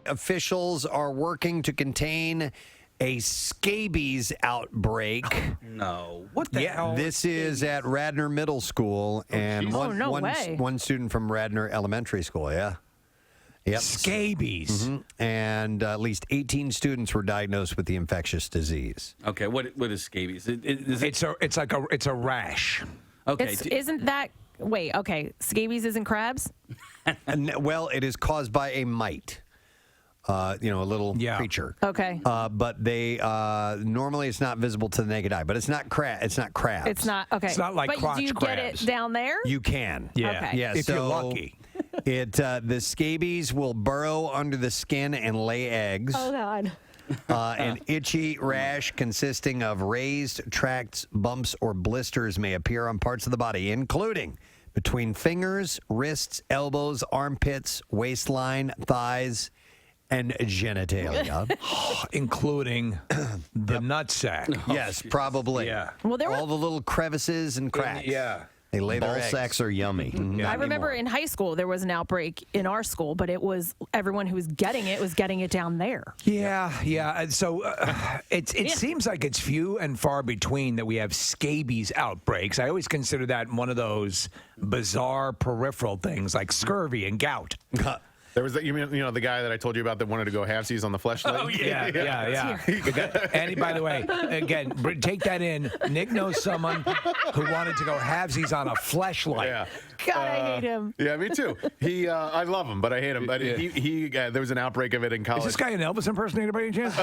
officials are working to contain a scabies outbreak. No. What the hell? This is at Radnor Middle School and one student from Radnor Elementary School, yeah. Yep. Scabies. And at least 18 students were diagnosed with the infectious disease. Okay, what is scabies? It's a rash. Okay. Isn't that... Wait, okay. Scabies isn't crabs? Well, it is caused by a mite. A little creature. Okay. But they normally it's not visible to the naked eye. But it's not crabs. It's not, okay. It's not like but crotch do you get it crabs. down there? You can. Yeah. Okay. Yeah. If you're lucky. The scabies will burrow under the skin and lay eggs. Oh, God. An itchy rash consisting of raised tracts, bumps, or blisters may appear on parts of the body, including between fingers, wrists, elbows, armpits, waistline, thighs, and genitalia. Including the nutsack. Yes, probably. Yeah. Well, all the little crevices and cracks. Yeah. They lay their Ball eggs. sacks are yummy. I remember in high school there was an outbreak in our school, but it was everyone who was getting it down there. Yeah. And so it seems like it's few and far between that we have scabies outbreaks. I always consider that one of those bizarre peripheral things like scurvy and gout. There was the guy that I told you about that wanted to go halfsies on the fleshlight. Oh yeah. And by the way, again, take that in. Nick knows someone who wanted to go halvesies on a fleshlight. Yeah. God, I hate him. Yeah, me too. I love him, but I hate him. But there was an outbreak of it in college. Is this guy an Elvis impersonator by any chance?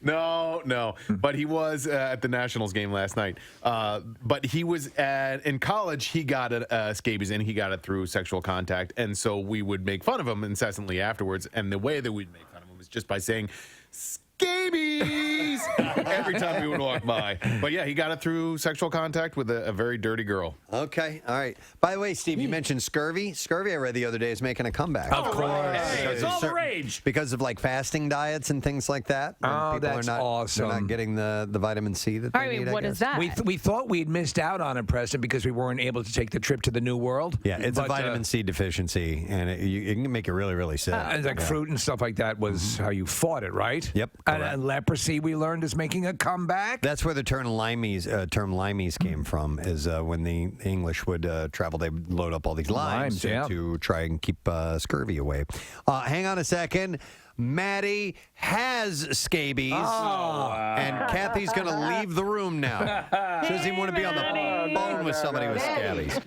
No. But he was at the Nationals game last night. But he was in college. He got scabies, and he got it through sexual contact. And so we would make fun of him incessantly afterwards. And the way that we'd make fun of him was just by saying scabies every time we would walk by. But yeah, he got it through sexual contact with a very dirty girl. Okay, all right. By the way, Steve, you mentioned scurvy. Scurvy, I read the other day, is making a comeback. Of course. It's all the rage. Because of like fasting diets and things like that. Oh, People that's are not, awesome. They're not getting the vitamin C that they need, what I is guess. that? We thought we'd missed out on it, Preston, because we weren't able to take the trip to the New World. Yeah, it's a vitamin C deficiency, and it can make you really, really sick. It's like fruit and stuff like that was how you fought it, right? Yep, And leprosy, we learned, is making a comeback. That's where the term limeys came from, is when the English would travel, they would load up all these limes to try and keep scurvy away. Hang on a second. Maddie has scabies, and Kathy's going to leave the room now. She doesn't even want to be on the phone with somebody with scabies.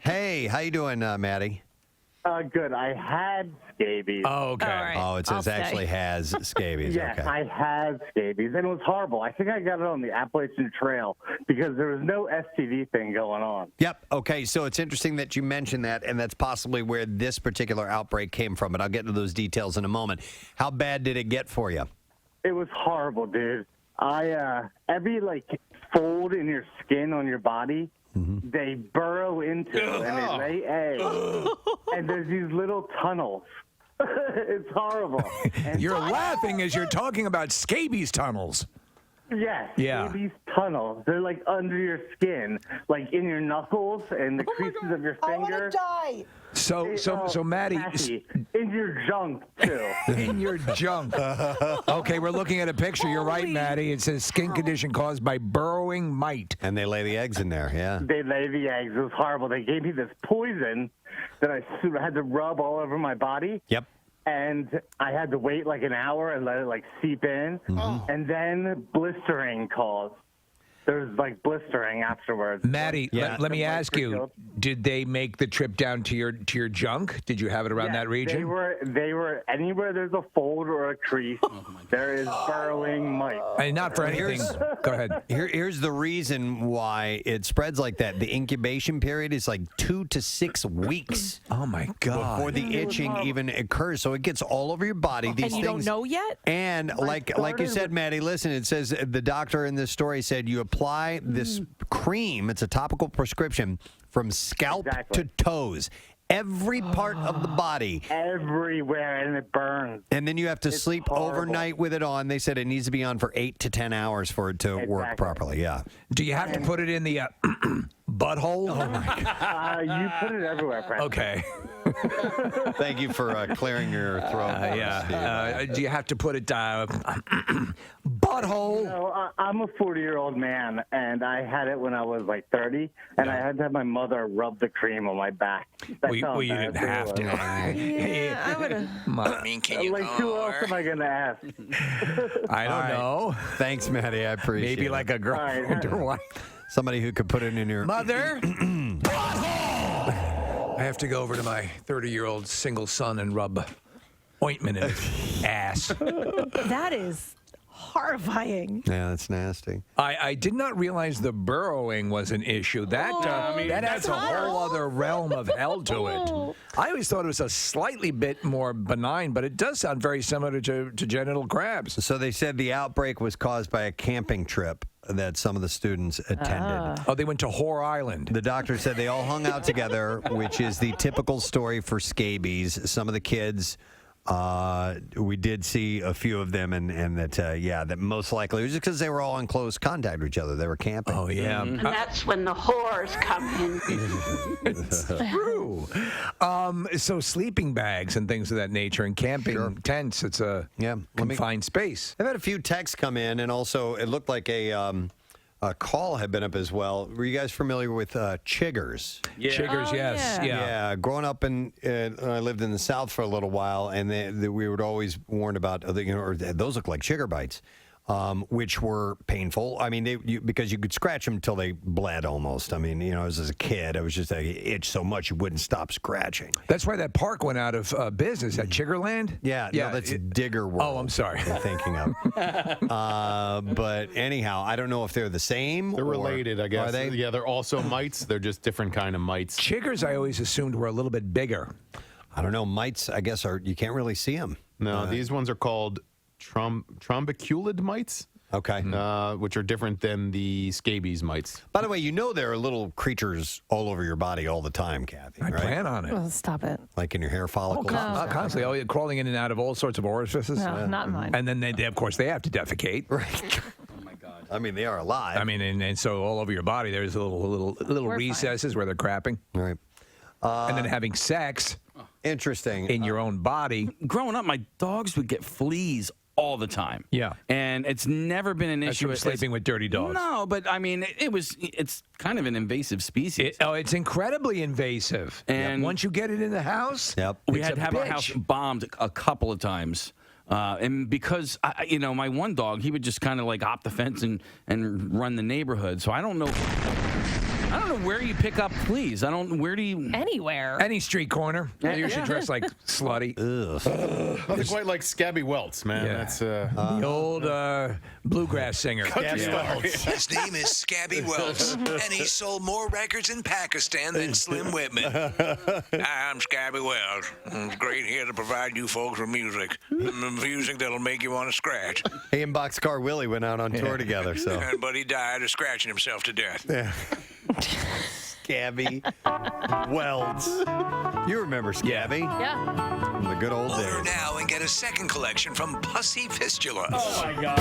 Hey, how you doing, Maddie? Good. I had scabies. Oh, okay. All right. Oh, it says actually has scabies. Yes, Okay. I had scabies, and it was horrible. I think I got it on the Appalachian Trail because there was no STD thing going on. Yep. Okay. So it's interesting that you mentioned that, and that's possibly where this particular outbreak came from. But I'll get into those details in a moment. How bad did it get for you? It was horrible, dude. Every fold in your skin on your body, they burrow into and they lay eggs, and there's these little tunnels. It's horrible. And You're laughing as you're talking about scabies tunnels. yes, Yeah. these tunnels. They're like under your skin, like in your knuckles and the creases of your finger. So Maddie, Kathy, in your junk too. in your junk. Okay, we're looking at a picture. You're right, Maddie. It says skin condition caused by burrowing mite. And they lay the eggs in there. Yeah. They lay the eggs. It was horrible. They gave me this poison that I had to rub all over my body. Yep. And I had to wait like an hour and let it seep in. And then blistering caused. There's blistering afterwards. Maddie, let me ask you: did they make the trip down to your junk? Did you have it around that region? They were anywhere there's a fold or a crease. There is burrowing mite. And not for anything. Go ahead. Here's the reason why it spreads like that. The incubation period is 2 to 6 weeks. Oh my God! Before the itching even occurs, so it gets all over your body. These and you things, don't know yet? And like you said, Maddie, listen. It says the doctor in this story said you apply this cream. It's a topical prescription from scalp to toes. Every part of the body. Everywhere, and it burns. And then you have to sleep horrible. overnight with it on. They said it needs to be on for 8 to 10 hours for it to work properly. Yeah. Do you have to put it in the butthole? Oh my God! You put it everywhere, Preston. Okay. Thank you for clearing your throat. Do you have to put it butthole? No, I'm a 40-year-old man, and I had it when I was like 30, and I had to have my mother rub the cream on my back. That's Well, you didn't have to. Yeah, I would have. Mommy, can you Like, who else am I going to ask? I don't know. Thanks, Maddie. I appreciate it. Maybe like a girlfriend or wife. Somebody who could put it in your Mother. I have to go over to my 30-year-old single son and rub ointment in his ass. That is horrifying. Yeah, that's nasty. I did not realize the burrowing was an issue. That that adds a whole other realm of hell to it. I always thought it was a slightly bit more benign, but it does sound very similar to genital crabs. So they said the outbreak was caused by a camping trip that some of the students attended. Oh, they went to Whore Island. The doctor said they all hung out together, which is the typical story for scabies. Some of the kids, we did see a few of them, and that, that most likely it was just because they were all in close contact with each other. They were camping. Oh, yeah. And that's when the whores come in. It's true. So sleeping bags and things of that nature and camping tents, it's a confined space. I've had a few texts come in, and also it looked like a call had been up as well. Were you guys familiar with chiggers? Yeah. Chiggers, Oh, yes. Yeah, growing up I lived in the South for a little while, and we would always warn about, those look like chigger bites, which were painful. I mean, because you could scratch them until they bled almost. I mean, as a kid, I was just itch so much you wouldn't stop scratching. That's why that park went out of business at Chiggerland. Yeah, no, that's Digger World. Oh, I'm sorry. I'm thinking of. But anyhow, I don't know if they're the same. They're related, I guess. Are they? Yeah, they're also mites. They're just different kind of mites. Chiggers, I always assumed were a little bit bigger. I don't know. Mites, I guess, you can't really see them. No, these ones are called trombiculid mites. Okay. Which are different than the scabies mites. By the way, there are little creatures all over your body all the time, Kathy. I right? plan on it. Oh, stop it. Like in your hair follicles. Not constantly. Oh, you're crawling in and out of all sorts of orifices. No, not mine. And then, of course, they have to defecate. Right. Oh my God. I mean, they are alive. I mean, and so all over your body, there's little We're recesses where they're crapping. Right. And then having sex Interesting. in your own body. Growing up, my dogs would get fleas all the time. Yeah. And it's never been an That's issue from with sleeping with dirty dogs. No, but I mean, it's kind of an invasive species. It's incredibly invasive. And once you get it in the house, We it's had a to have our bitch. house bombed a couple of times. And because, my one dog, he would just kind of like hop the fence and run the neighborhood. So I don't know where you pick up fleas. Where do you? Anywhere. Any street corner. They usually dress like slutty. Nothing quite like Scabie Welts, man. Yeah. That's The old Bluegrass singer. His name is Scabie Welts, and he sold more records in Pakistan than Slim Whitman. Hi, I'm Scabie Welts. It's great here to provide you folks with music. Music that'll make you want to scratch. He and Boxcar Willie went out on tour together, so. But he died of scratching himself to death. Yeah. Scabie Welts. You remember Scabie? Yeah. From the good old Order days. now and get a second collection from Pussy Fistula. Oh my God.